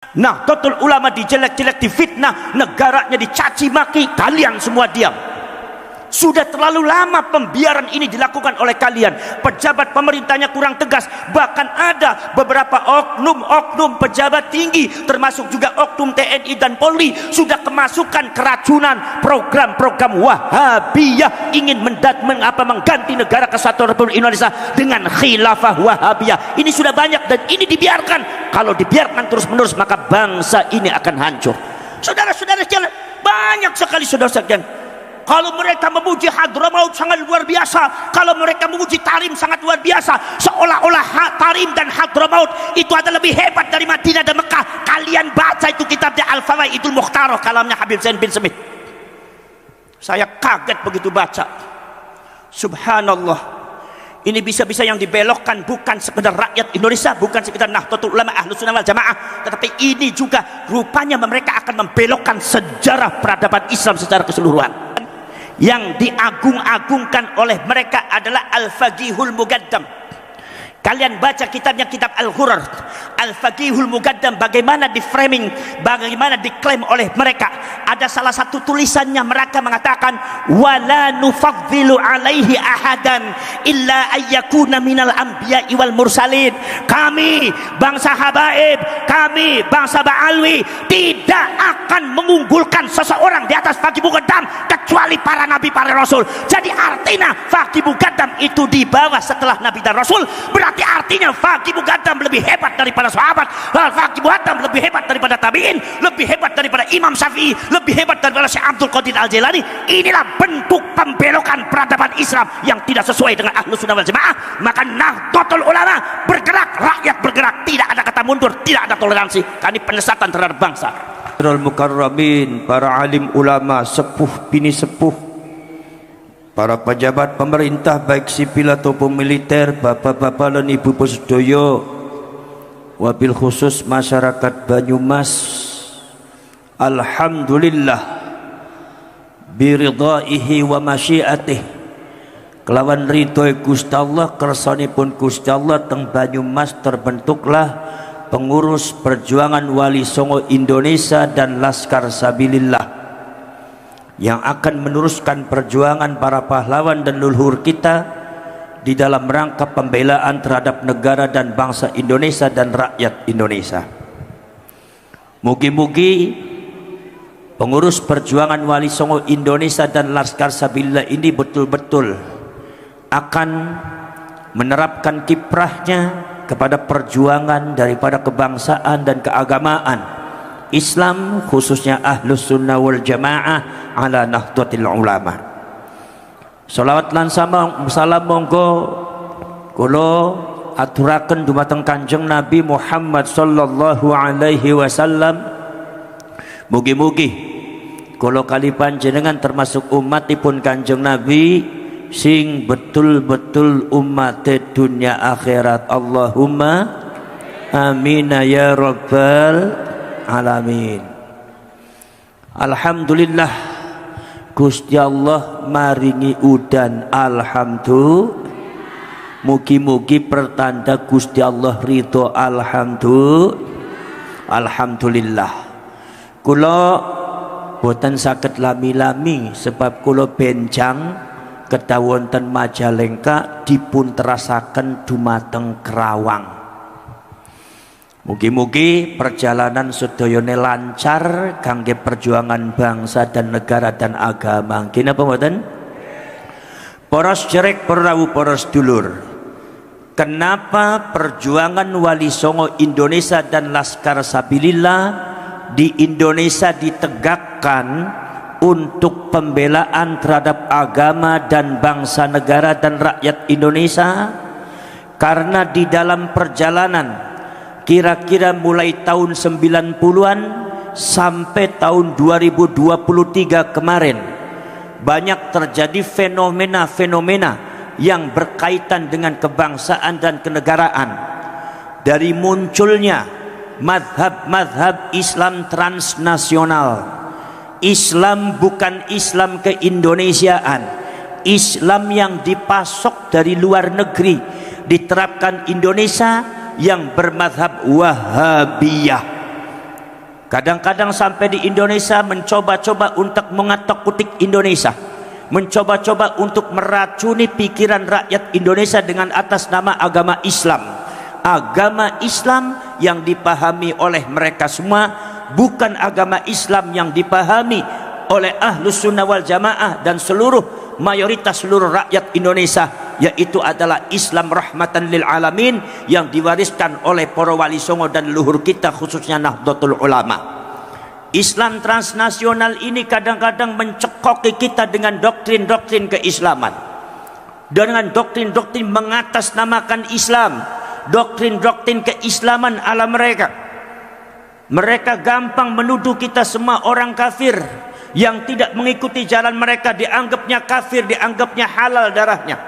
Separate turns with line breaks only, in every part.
Nahdlatul Ulama dijelek-jelek, difitnah, negaranya dicaci maki, kalian semua diam. Sudah terlalu lama pembiaran ini dilakukan oleh kalian. Pejabat pemerintahnya kurang tegas. Bahkan ada beberapa oknum-oknum pejabat tinggi, termasuk juga oknum TNI dan Polri, sudah kemasukan keracunan program-program Wahabiyah, ingin mengganti negara kesatuan Republik Indonesia dengan khilafah Wahabiyah. Ini sudah banyak dan ini dibiarkan. Kalau dibiarkan terus-menerus, maka bangsa ini akan hancur. Saudara-saudara sekalian, banyak sekali saudara sekalian. Kalau mereka memuji Hadramaut sangat luar biasa, kalau mereka memuji Tarim sangat luar biasa, seolah-olah Tarim dan Hadramaut itu adalah lebih hebat dari Madinah dan Mekah. Kalian baca itu kitabnya Al-Fawaidul Mukhtarah, kalamnya Habib Zain bin Smith. Saya kaget begitu baca. Subhanallah. Ini bisa-bisa yang dibelokkan bukan sekedar rakyat Indonesia, bukan sekedar Nahdlatul Ulama Ahlussunnah wal Jamaah, tetapi ini juga rupanya mereka akan membelokkan sejarah peradaban Islam secara keseluruhan. Yang diagung-agungkan oleh mereka adalah Al-Faqihul Muqaddam. Kalian baca kitabnya, kitab Al-Ghurar, Al-Faqihul Muqaddam, bagaimana di framing, bagaimana diklaim oleh mereka. Ada salah satu tulisannya, mereka mengatakan wala nufaddilu alaihi ahadan illa ayyakuna minal anbiya'i wal mursalin. Kami bangsa Habaib, kami bangsa Ba'alwi tidak akan mengunggulkan seseorang di atas Faqih Muqaddam kecuali para nabi, para rasul. Jadi artinya Faqih Muqaddam itu di bawah setelah nabi dan rasul. Berarti artinya Faqih Muqaddam lebih hebat daripada sahabat, Faqih Muqaddam lebih hebat daripada tabi'in, lebih hebat daripada Imam Syafi'i, lebih hebat daripada Syekh Abdul Qadir Al-Jailani. Inilah bentuk pembelokan peradaban Islam yang tidak sesuai dengan Ahlussunnah wal Jamaah. Maka Nahdlatul Ulama bergerak, rakyat bergerak, tidak ada kata mundur, tidak ada toleransi. Karena ini penyesatan terhadap bangsa. Mukarramin, para alim ulama, sepuh bini sepuh, para pejabat pemerintah baik sipil ataupun militer, bapak-bapak dan ibu-ibu sedaya, wabil khusus masyarakat Banyumas, alhamdulillah biridaihi wa masyiatih, kelawan ridhoi Gusti Allah, kersanipun Gusti Allah, teng Banyumas terbentuklah pengurus perjuangan Wali Songo Indonesia dan Laskar Sabilillah yang akan meneruskan perjuangan para pahlawan dan leluhur kita di dalam rangka pembelaan terhadap negara dan bangsa Indonesia dan rakyat Indonesia. Mugi-mugi pengurus perjuangan Wali Songo Indonesia dan Laskar Sabilillah ini betul-betul akan menerapkan kiprahnya kepada perjuangan daripada kebangsaan dan keagamaan Islam, khususnya Ahlus Sunnah wal Jamaah ala Nahdlatul Ulama. Salawat lan salam monggo kula aturaken dumateng Kanjeng Nabi Muhammad sallallahu alaihi wasallam. Mugi-mugi kula kali panjenengan termasuk umatipun Kanjeng Nabi sing betul-betul umat dunia akhirat. Allahumma amin ya rabbal alamin. Alhamdulillah Gusti Allah maringi udan, alhamdulillah. Mugi-mugi pertanda Gusti Allah ridho, alhamdulillah. Kula boten saged lami-lami sebab kula benjang kedawonten Majalengka dipun terasaken dumateng Kerawang. Mugi-mugi perjalanan sedayane lancar kangge perjuangan bangsa dan negara dan agama. Nggih napa mboten? Poros jerek perawu poros dulur. Kenapa perjuangan Wali Songo Indonesia dan Laskar Sabilillah di Indonesia ditegakkan untuk pembelaan terhadap agama dan bangsa negara dan rakyat Indonesia? Karena di dalam perjalanan kira-kira mulai tahun 90-an sampai tahun 2023 kemarin banyak terjadi fenomena-fenomena yang berkaitan dengan kebangsaan dan kenegaraan. Dari munculnya mazhab-mazhab Islam transnasional, Islam bukan Islam keindonesiaan, Islam yang dipasok dari luar negeri diterapkan Indonesia, yang bermadhab Wahabiyah. Kadang-kadang sampai di Indonesia mencoba-coba untuk mengatak-kutik Indonesia, mencoba-coba untuk meracuni pikiran rakyat Indonesia dengan atas nama agama Islam. Agama Islam yang dipahami oleh mereka semua bukan agama Islam yang dipahami oleh Ahlus Sunnah wal Jamaah dan seluruh mayoritas seluruh rakyat Indonesia, yaitu adalah Islam rahmatan lil alamin yang diwariskan oleh para wali songo dan leluhur kita, khususnya Nahdlatul Ulama. Islam transnasional ini kadang-kadang mencekoki kita dengan doktrin-doktrin keislaman, dengan doktrin-doktrin mengatasnamakan Islam, doktrin-doktrin keislaman ala mereka. Mereka gampang menuduh kita semua orang kafir. Yang tidak mengikuti jalan mereka dianggapnya kafir, dianggapnya halal darahnya.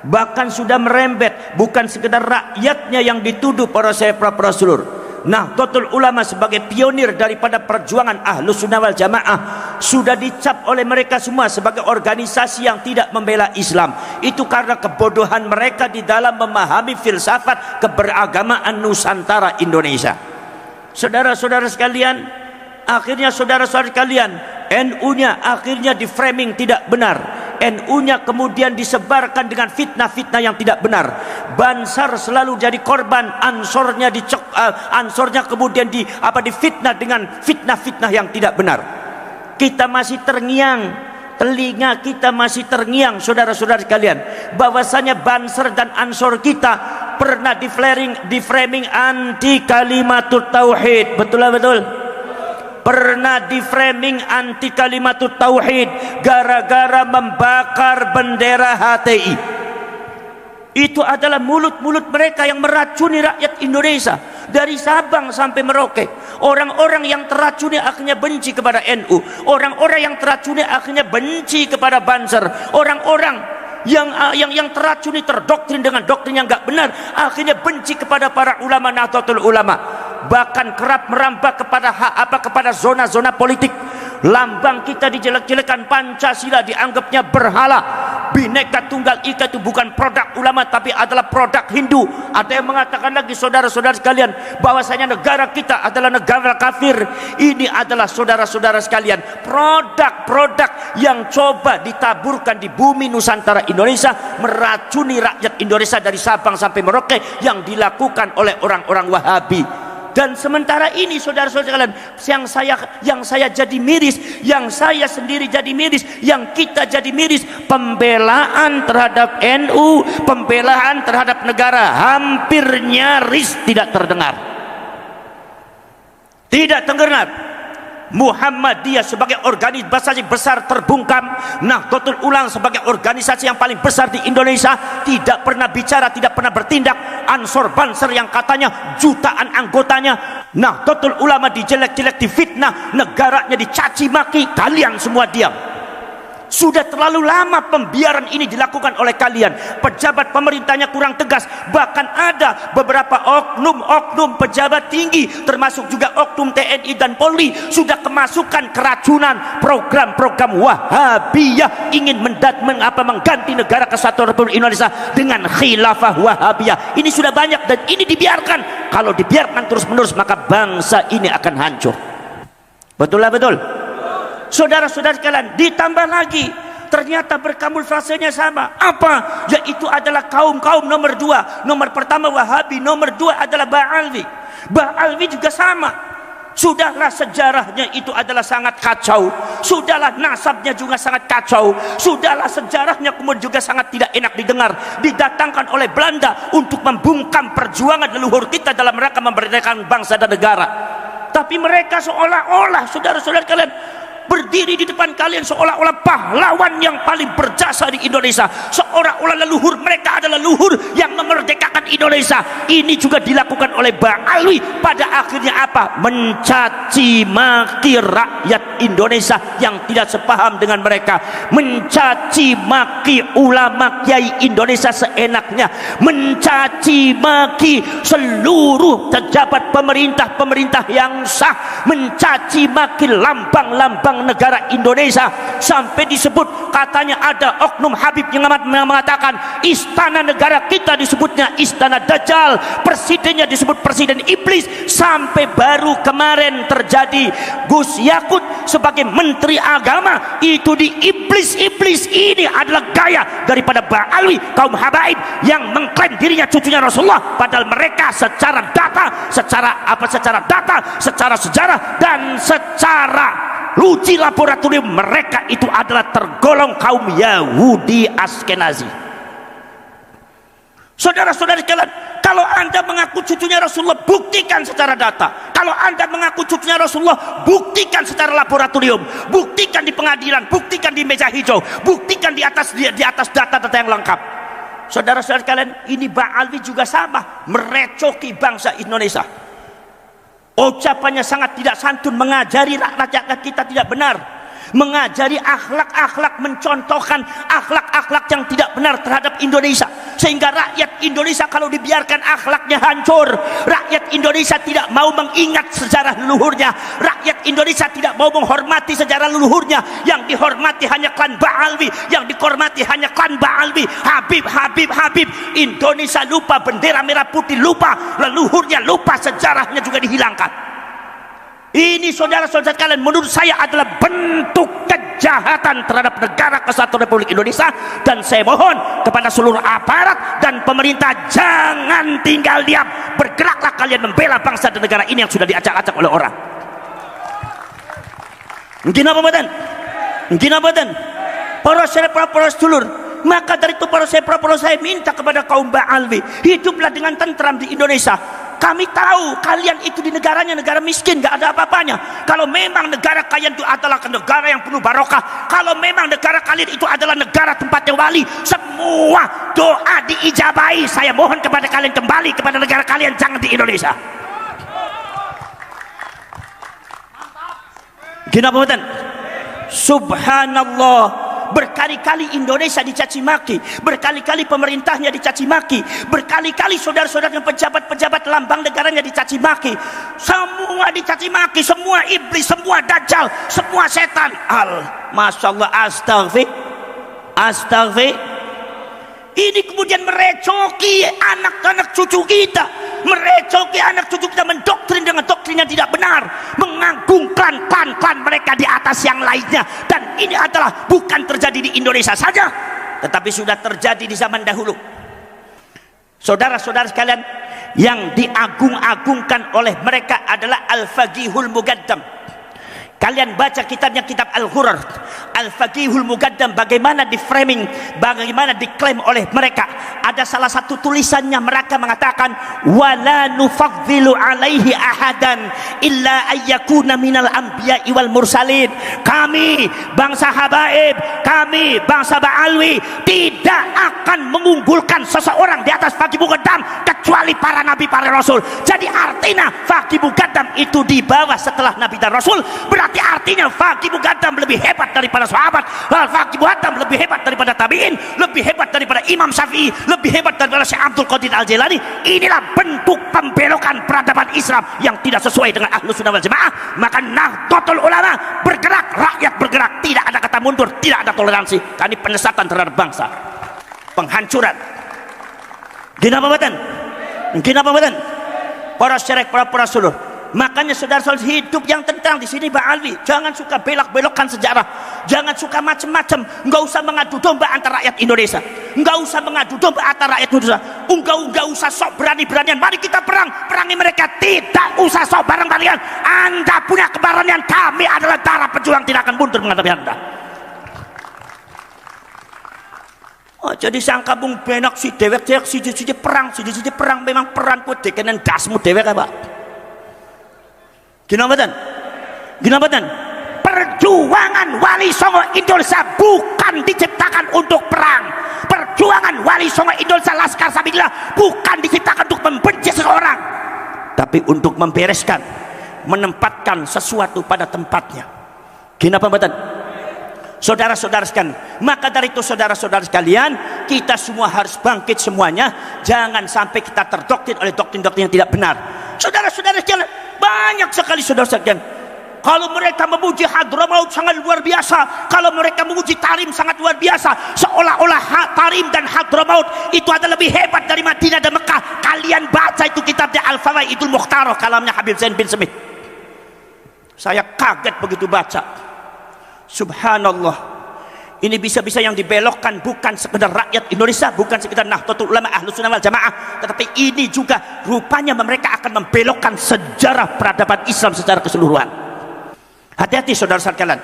Bahkan sudah merembet, bukan sekedar rakyatnya yang dituduh para seluruh. Nahdlatul Ulama sebagai pionir daripada perjuangan Ahlus Sunnah wal Jamaah sudah dicap oleh mereka semua sebagai organisasi yang tidak membela Islam. Itu karena kebodohan mereka di dalam memahami filsafat keberagamaan Nusantara Indonesia. Saudara-saudara sekalian, akhirnya saudara-saudara sekalian, NU-nya akhirnya di framing tidak benar. NU-nya kemudian disebarkan dengan fitnah-fitnah yang tidak benar. Bansar selalu jadi korban, Ansornya Ansornya kemudian difitnah dengan fitnah-fitnah yang tidak benar. Kita masih terngiang, telinga kita masih terngiang, saudara-saudara sekalian, bahwasanya Bansar dan Ansor kita pernah di framing anti kalimatut tauhid. Betul? Pernah di framing anti kalimatut tauhid gara-gara membakar bendera HTI. Itu adalah mulut-mulut mereka yang meracuni rakyat Indonesia dari Sabang sampai Merauke. Orang-orang yang teracuni akhirnya benci kepada NU. Orang-orang yang teracuni akhirnya benci kepada Banser. Orang-orang yang teracuni, terdoktrin dengan doktrin yang enggak benar, akhirnya benci kepada para ulama Nahdlatul Ulama. Bahkan kerap merambah kepada zona-zona politik. Lambang kita dijelek-jelekan, Pancasila dianggapnya berhala. Bhinneka Tunggal Ika itu bukan produk ulama tapi adalah produk Hindu. Ada yang mengatakan lagi, saudara-saudara sekalian, bahwasanya negara kita adalah negara kafir. Ini adalah saudara-saudara sekalian produk-produk yang coba ditaburkan di bumi Nusantara Indonesia, meracuni rakyat Indonesia dari Sabang sampai Merauke, yang dilakukan oleh orang-orang Wahabi. Dan sementara ini saudara-saudara sekalian, yang saya jadi miris, yang saya sendiri jadi miris, yang kita jadi miris, pembelaan terhadap NU, pembelaan terhadap negara hampir nyaris tidak terdengar. Tidak terdengar. Muhammadiyah sebagai organisasi besar terbungkam, Nahdlatul Ulama sebagai organisasi yang paling besar di Indonesia tidak pernah bicara, tidak pernah bertindak. Ansor Banser yang katanya jutaan anggotanya, Nahdlatul Ulama dijelek-jelek, difitnah, negaranya dicaci maki, kalian semua diam. Sudah terlalu lama pembiaran ini dilakukan oleh kalian. Pejabat pemerintahnya kurang tegas. Bahkan ada beberapa oknum pejabat tinggi, termasuk juga oknum TNI dan Polri, sudah kemasukan keracunan program-program Wahabiyah, ingin mengganti negara kesatuan Republik Indonesia dengan khilafah Wahabiyah. Ini sudah banyak dan ini dibiarkan. Kalau dibiarkan terus-menerus maka bangsa ini akan hancur. Betul lah, betul. Saudara-saudara sekalian, ditambah lagi ternyata berkamuflasenya sama. Apa? Yaitu adalah kaum-kaum nomor dua. Nomor pertama Wahabi, nomor dua adalah Ba'alwi. Ba'alwi juga sama. Sudahlah sejarahnya itu adalah sangat kacau. Sudahlah nasabnya juga sangat kacau. Sudahlah sejarahnya kemudian juga sangat tidak enak didengar. Didatangkan oleh Belanda untuk membungkam perjuangan leluhur kita dalam rangka memerdekakan bangsa dan negara. Tapi mereka seolah-olah, saudara-saudara kalian, berdiri di depan kalian seolah-olah pahlawan yang paling berjasa di Indonesia, seolah-olah leluhur mereka adalah leluhur yang memerdekakan Indonesia. Ini juga dilakukan oleh Ba'alwi. Pada akhirnya apa? Mencaci maki rakyat Indonesia yang tidak sepaham dengan mereka, mencaci maki ulama kiai Indonesia seenaknya, mencaci maki seluruh pejabat pemerintah yang sah, mencaci maki lambang-lambang lambang negara Indonesia, sampai disebut katanya ada oknum Habib yang mengatakan istana negara kita disebutnya istana Dajjal, presidennya disebut presiden iblis. Sampai baru kemarin terjadi Gus Yakut sebagai menteri agama itu di iblis. Ini adalah gaya daripada Ba'alwi, kaum habaib yang mengklaim dirinya cucunya Rasulullah, padahal mereka secara data, secara sejarah dan secara uji laboratorium mereka itu adalah tergolong kaum Yahudi Askenazi. Saudara-saudara sekalian, kalau Anda mengaku cucunya Rasulullah, buktikan secara data. Kalau Anda mengaku cucunya Rasulullah, buktikan secara laboratorium, buktikan di pengadilan, buktikan di meja hijau, buktikan di atas data-data yang lengkap. Saudara-saudara sekalian, ini Ba'alwi juga sama, merecoki bangsa Indonesia. Ucapannya sangat tidak santun, mengajari rakyat kita tidak benar, mengajari akhlak-akhlak, mencontohkan akhlak-akhlak yang tidak benar terhadap Indonesia, sehingga rakyat Indonesia kalau dibiarkan akhlaknya hancur. Rakyat Indonesia tidak mau mengingat sejarah leluhurnya, rakyat Indonesia tidak mau menghormati sejarah leluhurnya. Yang dihormati hanya klan Ba'alwi, yang dihormati hanya klan Ba'alwi, Habib. Indonesia lupa, bendera merah putih lupa, leluhurnya lupa, sejarahnya juga dihilangkan. Ini saudara-saudara sekalian, menurut saya adalah bentuk kejahatan terhadap negara kesatuan Republik Indonesia. Dan saya mohon kepada seluruh aparat dan pemerintah, jangan tinggal diam, bergeraklah kalian membela bangsa dan negara ini yang sudah diacak-acak oleh orang. Mungkin apa badan? Para sedulur, maka dari itu para saya minta kepada kaum Ba'alwi, hiduplah dengan tentram di Indonesia. Kami tahu kalian itu di negaranya negara miskin, gak ada apa-apanya. Kalau memang negara kalian itu adalah negara yang penuh barokah, kalau memang negara kalian itu adalah negara tempatnya wali, semua doa diijabahi. Saya mohon kepada kalian kembali kepada negara kalian, jangan di Indonesia. Gini apa betul? Subhanallah, berkali-kali Indonesia dicaci maki, berkali-kali pemerintahnya dicaci maki, berkali-kali saudara-saudara yang pejabat-pejabat lambang negaranya dicaci maki. Semua dicaci maki, semua iblis, semua dajjal, semua setan. Masya Allah, astagfir. Ini kemudian merecoki anak-anak cucu kita, merecoki anak cucu kita, mendoktrin dengan doktrin yang tidak benar, mengagungkan klan mereka di atas yang lainnya. Dan ini adalah bukan terjadi di Indonesia saja, tetapi sudah terjadi di zaman dahulu. Saudara-saudara sekalian, yang diagung-agungkan oleh mereka adalah Al-Faqihul Muqaddam. Kalian baca kitabnya, kitab Al-Ghurar, Al-Faqihul Muqaddam, bagaimana di framing, bagaimana diklaim oleh mereka. Ada salah satu tulisannya mereka mengatakan, wala nufaddilu alaihi ahadan illa ayyakuna minal anbiya'i wal mursalin. Kami bangsa habaib, kami bangsa Ba'alwi tidak akan mengunggulkan seseorang di atas Faqih Muqaddam kecuali para nabi, para rasul. Jadi artinya Faqih Muqaddam itu di bawah setelah nabi dan rasul. Berarti artinya Faqih Muqaddam lebih hebat daripada sahabat, Faqih Muqaddam lebih hebat daripada tabi'in, lebih hebat daripada Imam Syafi'i, lebih hebat daripada Syekh Abdul Qadir Al-Jilani. Inilah bentuk pembelokan peradaban Islam yang tidak sesuai dengan Ahlus Sunnah wal Jamaah. Maka Nahdlatul Ulama bergerak, rakyat bergerak, tidak ada kata mundur, tidak ada toleransi. Ini penyesatan terhadap bangsa, penghancuran. Gini apa badan? Para syarek, para sulur. Makanya saudara-saudara, hidup yang tentang di sini Ba'alwi, jangan suka belok-belokkan sejarah, jangan suka macam-macam. Enggak usah mengadu domba antara rakyat Indonesia, enggak usah mengadu domba antara rakyat Indonesia. Enggak usah sok berani-beranian. Mari kita perangi mereka. Tidak usah sok bareng-barengan. Anda punya keberanian, kami adalah darah pejuang, tidak akan mundur menghadapi Anda. Jadi sangka bung benak si dewek si perang, memang peran ku dekenen dasmu dewek apa? Gina badan? Perjuangan Wali Songo Indonesia bukan diciptakan untuk perang. Perjuangan Wali Songo Indonesia Laskar Sabilillah bukan diciptakan untuk membenci seseorang, tapi untuk membereskan, menempatkan sesuatu pada tempatnya. Gina badan? Saudara-saudara sekalian, maka dari itu saudara-saudara sekalian, kita semua harus bangkit semuanya. Jangan sampai kita terdoktrin oleh doktrin-doktrin yang tidak benar. Saudara-saudara sekalian, banyak sekali saudara sekalian Kalau mereka memuji Hadramaut sangat luar biasa. Kalau mereka memuji Tarim sangat luar biasa. Seolah-olah Tarim dan Hadramaut itu adalah lebih hebat dari Madinah dan Mekah. Kalian baca itu kitabnya Al-Fawaidul Mukhtarah, kalamnya Habib Zain bin Smith. Saya kaget begitu baca. Subhanallah. Ini bisa-bisa yang dibelokkan bukan sekedar rakyat Indonesia, bukan sekedar Nahdlatul Ulama Ahlussunnah wal Jamaah, tetapi ini juga rupanya mereka akan membelokkan sejarah peradaban Islam secara keseluruhan. Hati-hati saudara sekalian,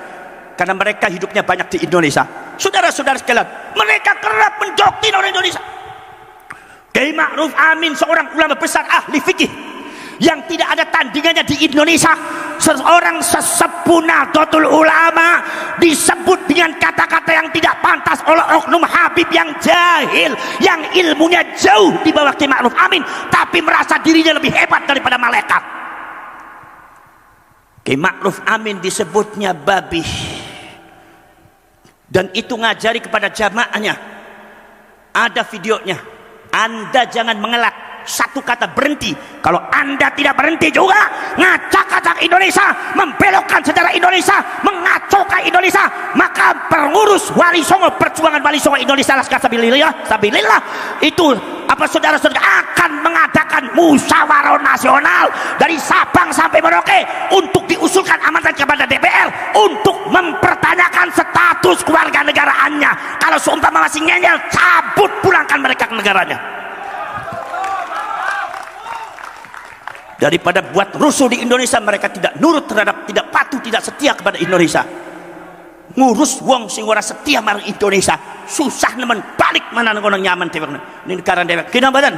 karena mereka hidupnya banyak di Indonesia. Saudara-saudara sekalian, mereka kerap mendoktrin orang Indonesia. Kiai Ma'ruf Amin, seorang ulama besar ahli fikih yang tidak ada tandingannya di Indonesia, seorang sesepuh Nahdlatul Ulama, disebut dengan kata-kata yang tidak pantas oleh oknum Habib yang jahil, yang ilmunya jauh di bawah Kiai Ma'ruf Amin, tapi merasa dirinya lebih hebat daripada malaikat. Kiai Ma'ruf Amin disebutnya babi, dan itu ngajari kepada jamaahnya. Ada videonya. Anda jangan mengelak, satu kata berhenti. Kalau Anda tidak berhenti juga ngacak-ngacak Indonesia, membelokkan sejarah Indonesia, mengacaukan Indonesia, maka pengurus Wali Songo, perjuangan Wali Songo Indonesia Laskar Sabilillah itu saudara-saudara akan mengadakan musyawarah nasional dari Sabang sampai Merauke untuk diusulkan amatan kepada DPR untuk mempertanyakan status keluarga negaraannya. Kalau seumpama masih ngeyel, cabut, pulangkan mereka ke negaranya. Daripada buat rusuh di Indonesia, mereka tidak nurut terhadap, tidak patuh, tidak setia kepada Indonesia. Ngurus wong sing ora setia marang Indonesia, susah nemen balik mana ngono nyaman dewek. Ini negara dewek. Kinambadan.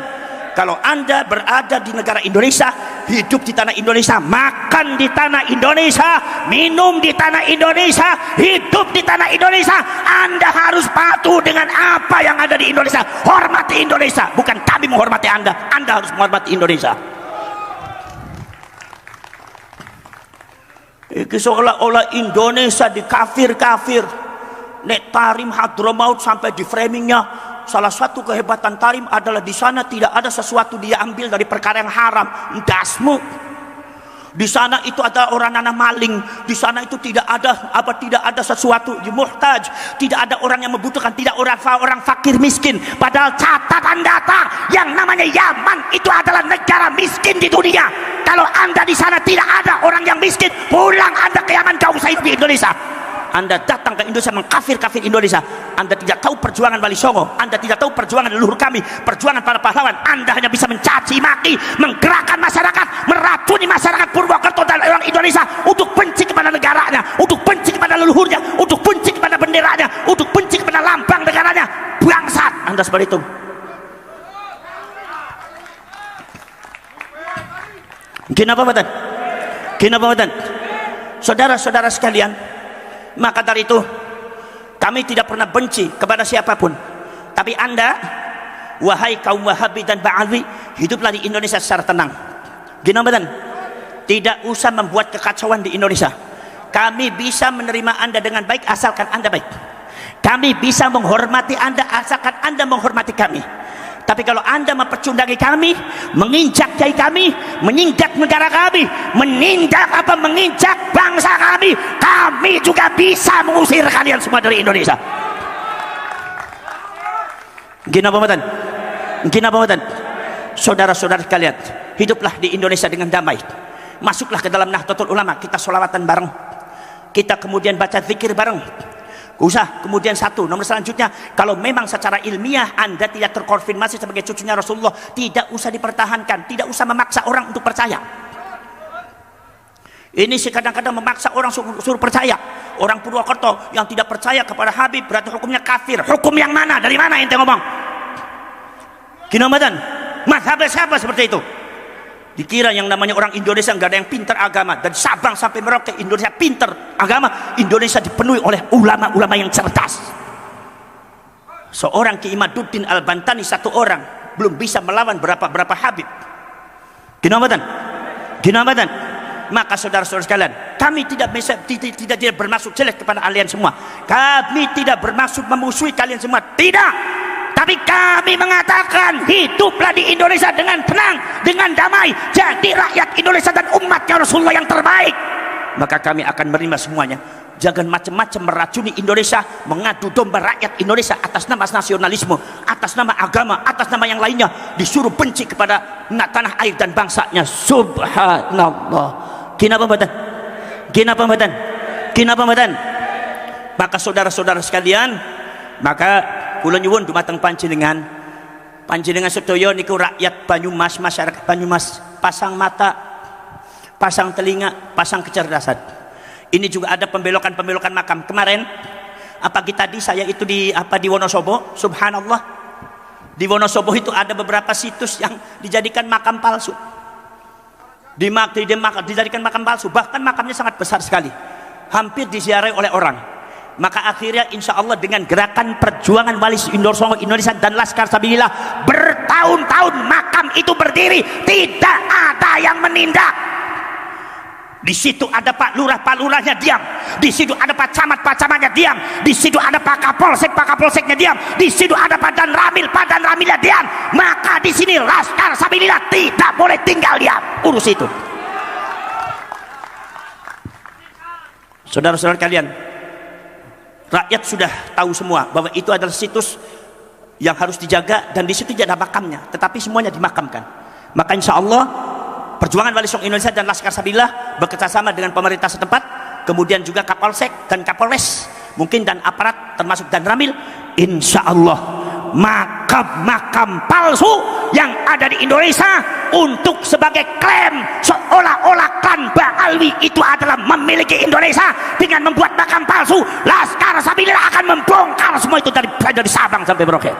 Kalau Anda berada di negara Indonesia, hidup di tanah Indonesia, makan di tanah Indonesia, minum di tanah Indonesia, hidup di tanah Indonesia, Anda harus patuh dengan apa yang ada di Indonesia. Hormati Indonesia, bukan kami menghormati Anda. Anda harus menghormati Indonesia. Iki seolah-olah Indonesia di kafir-kafir. Nek Tarim Hadramaut sampai di framingnya, salah satu kehebatan Tarim adalah di sana tidak ada sesuatu dia ambil dari perkara yang haram. Dasmu. Di sana itu ada orang nanah maling, di sana itu tidak ada sesuatu di muhtaj, tidak ada orang yang membutuhkan, tidak orang fakir miskin. Padahal catatan data yang namanya Yaman itu adalah negara miskin di dunia. Kalau Anda di sana tidak ada orang yang miskin, pulang Anda ke Yaman, jauh saya di Indonesia. Anda datang ke Indonesia mengkafir-kafir Indonesia. Anda tidak tahu perjuangan Wali Songo, Anda tidak tahu perjuangan leluhur kami, perjuangan para pahlawan. Anda hanya bisa mencaci maki, menggerakkan masyarakat, meracuni masyarakat Purwokerto dan orang Indonesia untuk benci kepada negaranya, untuk benci kepada leluhurnya, untuk benci kepada benderanya, untuk benci kepada lambang negaranya. Bangsat Anda seperti itu. Kenapa badan? Kenapa badan? Saudara-saudara sekalian, maka dari itu kami tidak pernah benci kepada siapapun. Tapi Anda, wahai kaum Wahabi dan Ba'alwi, hiduplah di Indonesia secara tenang. Gimana badan? Tidak usah membuat kekacauan di Indonesia. Kami bisa menerima Anda dengan baik asalkan Anda baik. Kami bisa menghormati Anda asalkan Anda menghormati kami. Tapi kalau Anda mempercundangi kami, menginjak kiai kami, menginjak negara kami, menginjak bangsa kami, kami juga bisa mengusir kalian semua dari Indonesia. Gimana Bapak? Gimana Bapak? Saudara-saudara sekalian, hiduplah di Indonesia dengan damai. Masuklah ke dalam Nahdlatul Ulama, kita sholawatan bareng, kita kemudian baca zikir bareng. Usah. Kemudian nomor selanjutnya, kalau memang secara ilmiah Anda tidak terkonfirmasi sebagai cucunya Rasulullah, tidak usah dipertahankan, tidak usah memaksa orang untuk percaya. Ini sih kadang-kadang memaksa orang suruh percaya. Orang Purwokerto yang tidak percaya kepada Habib berarti hukumnya kafir. Hukum yang mana? Dari mana ente ngomong? Kinamadan, mazhab siapa seperti itu? Dikira yang namanya orang Indonesia nggak ada yang pintar agama. Dari Sabang sampai Merauke Indonesia pintar agama. Indonesia dipenuhi oleh ulama-ulama yang cerdas. Seorang Ki Imaduddin Al-Bantani, satu orang belum bisa melawan berapa Habib. Ginamatan. Maka saudara-saudara sekalian, kami tidak bermaksud jelek kepada kalian semua. Kami tidak bermaksud memusuhi kalian semua. Tidak. Tapi kami mengatakan hiduplah di Indonesia dengan tenang, dengan damai. Jadi rakyat Indonesia dan umatnya Rasulullah yang terbaik. maka kami akan menerima semuanya. Jangan macam-macam meracuni Indonesia, mengadu domba rakyat Indonesia atas nama nasionalisme, atas nama agama, atas nama yang lainnya, disuruh benci kepada tanah air dan bangsanya. Subhanallah. Kenapa badan? Kenapa badan? Kenapa badan? Maka saudara-saudara sekalian, maka kula nyuwun dumateng panjenengan sedaya niku rakyat Banyumas, masyarakat Banyumas, pasang mata, pasang telinga, pasang kecerdasan. Ini juga ada pembelokan makam. Kemarin pagi tadi saya itu di Wonosobo, subhanallah. Di Wonosobo itu ada beberapa situs yang dijadikan makam palsu. Dijadikan makam palsu, bahkan makamnya sangat besar sekali. Hampir diziarahi oleh orang. Maka akhirnya insya Allah dengan gerakan perjuangan Wali Songo Indonesia dan Laskar Sabilillah, bertahun-tahun makam itu berdiri, tidak ada yang menindak. Di situ ada Pak Lurahnya diam, di situ ada Pak Camatnya diam, di situ ada Pak Kapolseknya diam, di situ ada Pak Danramilnya diam. Maka di sini Laskar Sabilillah tidak boleh tinggal diam, urus itu. Saudara-saudara kalian, rakyat sudah tahu semua bahwa itu adalah situs yang harus dijaga, dan di situ tidak ada makamnya, tetapi semuanya dimakamkan. Maka insya Allah Perjuangan Wali Songo Indonesia dan Laskar Sabilillah bekerjasama dengan pemerintah setempat, kemudian juga Kapolsek dan Kapolres mungkin, dan aparat termasuk Danramil, insya Allah makam palsu yang ada di Indonesia untuk sebagai klaim seolah-olah klan Ba'alwi itu adalah memiliki Indonesia dengan membuat makam palsu, Laskar Sabilillah akan membongkar semua itu dari Sabang sampai Merauke.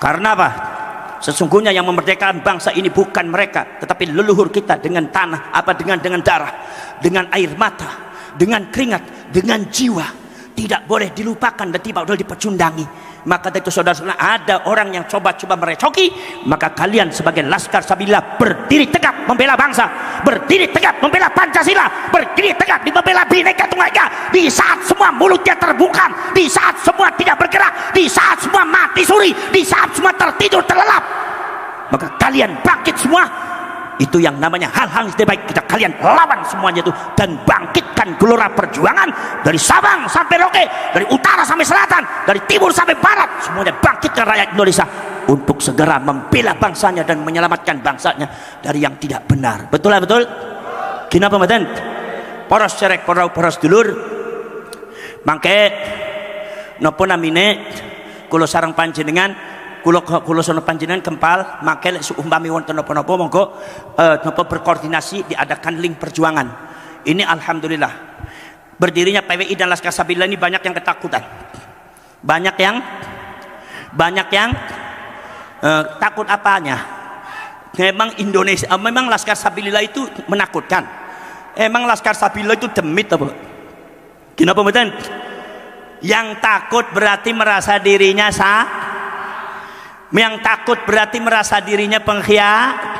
Karena apa? Sesungguhnya yang memerdekakan bangsa ini bukan mereka, tetapi leluhur kita dengan tanah, dengan darah, dengan air mata, dengan keringat, dengan jiwa. Tidak boleh dilupakan dan tidak boleh dipecundangi. Maka itu saudara-saudara, ada orang yang coba-coba merecoki, maka kalian sebagai Laskar Sabilillah berdiri tegak membela bangsa, berdiri tegak membela Pancasila, berdiri tegak membela Bhinneka Tunggal Ika. Di saat semua mulutnya terbuka, di saat semua tidak bergerak, di saat semua mati suri, di saat semua tertidur terlelap, maka kalian bangkit semua. Itu yang namanya hal-hal yang tidak baik, kita kalian lawan semuanya itu, dan bangkitkan gelora perjuangan dari Sabang sampai Merauke, dari utara sampai selatan, dari timur sampai barat, semuanya bangkitkan rakyat Indonesia untuk segera membela bangsanya dan menyelamatkan bangsanya dari yang tidak benar. Betul lah, betul? Kenapa mboten? Poros cerek poros dulur, mangke napa namine kula sareng panjenengan, kula sono panjenengan kempal mangke lek umpami wonten napa-napa monggo napa berkoordinasi diadakan link perjuangan. Ini alhamdulillah berdirinya PWI dan Laskar Sabilillah ini banyak yang ketakutan. Banyak yang takut apanya? Memang Indonesia, memang Laskar Sabilillah itu menakutkan. Emang Laskar Sabilillah itu demit apa? Kenapa mboten? Yang takut berarti merasa dirinya yang takut berarti merasa dirinya pengkhianat.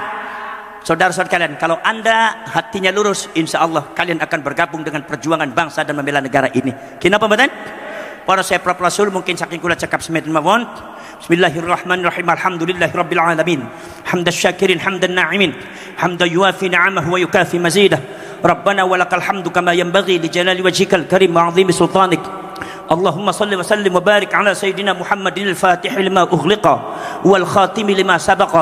Saudara-saudara kalian, kalau anda hatinya lurus, insya Allah kalian akan bergabung dengan perjuangan bangsa dan membela negara ini. Kenapa mboten? Para saya Rasul mungkin saking kula cakap semetin mawon. Bismillahirrahmanirrahim. Alhamdulillahirabbil alamin. Hamdan syakirin hamdan na'imin. Hamdan yuafi ni'amahu wa yukafi mazidah. Rabbana walakal hamdu kama yanbaghi li jalali wajhikal karim wa 'azimi sultanik. اللهم صل وسلم وبارك على سيدنا محمد الفاتح لما أغلق والخاتم لما سبق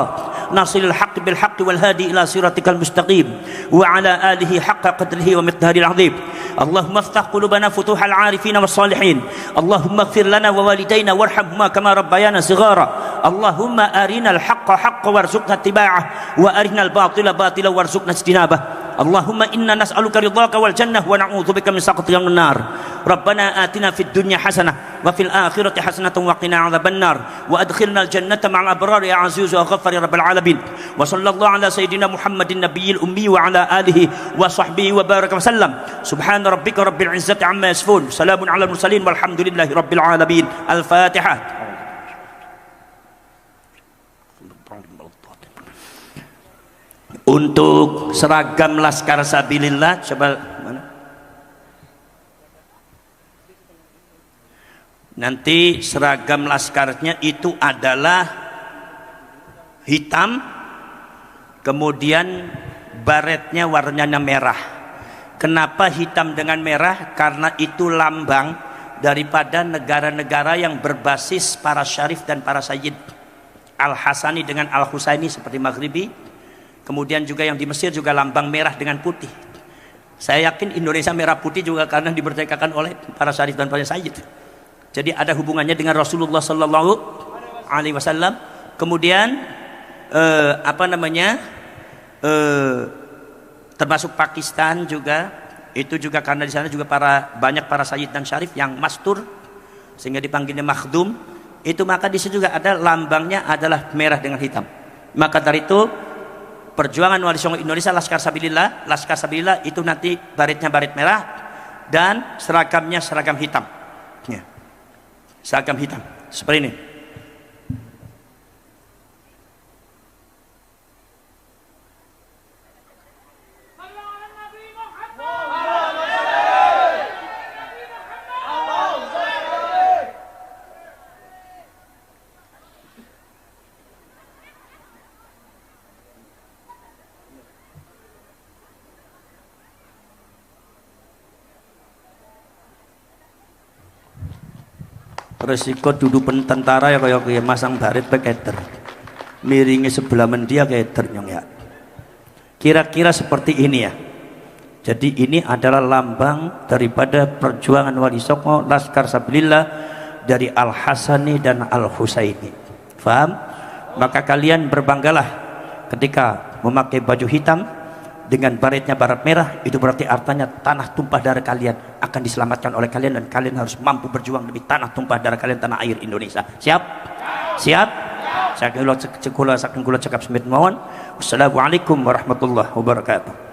ناصر الحق بالحق والهادي إلى صراطك المستقيم وعلى آله حق قدره ومقداره العظيم. اللهم افتح قلوبنا فتوح العارفين والصالحين. اللهم اغفر لنا ووالدينا وارحمهما كما ربيانا صغارا. اللهم أرنا الحق حقا وارزقنا اتباعه وأرنا الباطل باطلا وارزقنا اجتنابه. اللهم إنا نسألك رضاك والجنة ونعوذ بك من سخطك من النار. ربنا آتنا في الدنيا حسنة وفي الآخرة حسنة وقنا عذاب النار وأدخلنا الجنة مع الأبرار يا عزيز يا غفار يا رب العالمين. وصلى الله على سيدنا محمد النبي الأمي وعلى آله وصحبه وبارك وسلم. سبحان ربك رب العزة عما يصفون، سلام على المرسلين والحمد لله رب العالمين. الفاتحة. Untuk seragam Laskar Sabilillah, coba mana? Nanti seragam laskarnya itu adalah hitam, kemudian baretnya warnanya merah. Kenapa hitam dengan merah? Karena itu lambang daripada negara-negara yang berbasis para syarif dan para sayyid. Al-Hasani dengan Al-Husaini seperti Maghribi. Kemudian juga yang di Mesir juga lambang merah dengan putih. Saya yakin Indonesia merah putih juga karena dimerdekakan oleh para syarif dan para sayyid. Jadi ada hubungannya dengan Rasulullah sallallahu alaihi wasallam. Kemudian termasuk Pakistan juga, itu juga karena di sana juga banyak para sayyid dan syarif yang mastur sehingga dipanggilnya makhdum. Itu maka di situ juga ada lambangnya adalah merah dengan hitam. Maka dari itu perjuangan Wali Songo Indonesia Laskar Sabilillah itu nanti baritnya barit merah dan seragamnya seragam hitam. Ya. Seragam hitam seperti ini. Resiko duduk tentara ya kayak masang barit peketer miringnya sebelah mendia keter nyong ya. Kira-kira seperti ini ya. Jadi ini adalah lambang daripada perjuangan Wali Songo Laskar Sabilillah dari Al-Hasani dan Al-Husaini. Faham? Maka kalian berbanggalah ketika memakai baju hitam dengan baretnya baret merah. Itu berarti artinya tanah tumpah darah kalian akan diselamatkan oleh kalian, dan kalian harus mampu berjuang demi tanah tumpah darah kalian, tanah air Indonesia. Siap? Siap? Saya kula cekap semit mawon. Wassalamualaikum warahmatullahi wabarakatuh.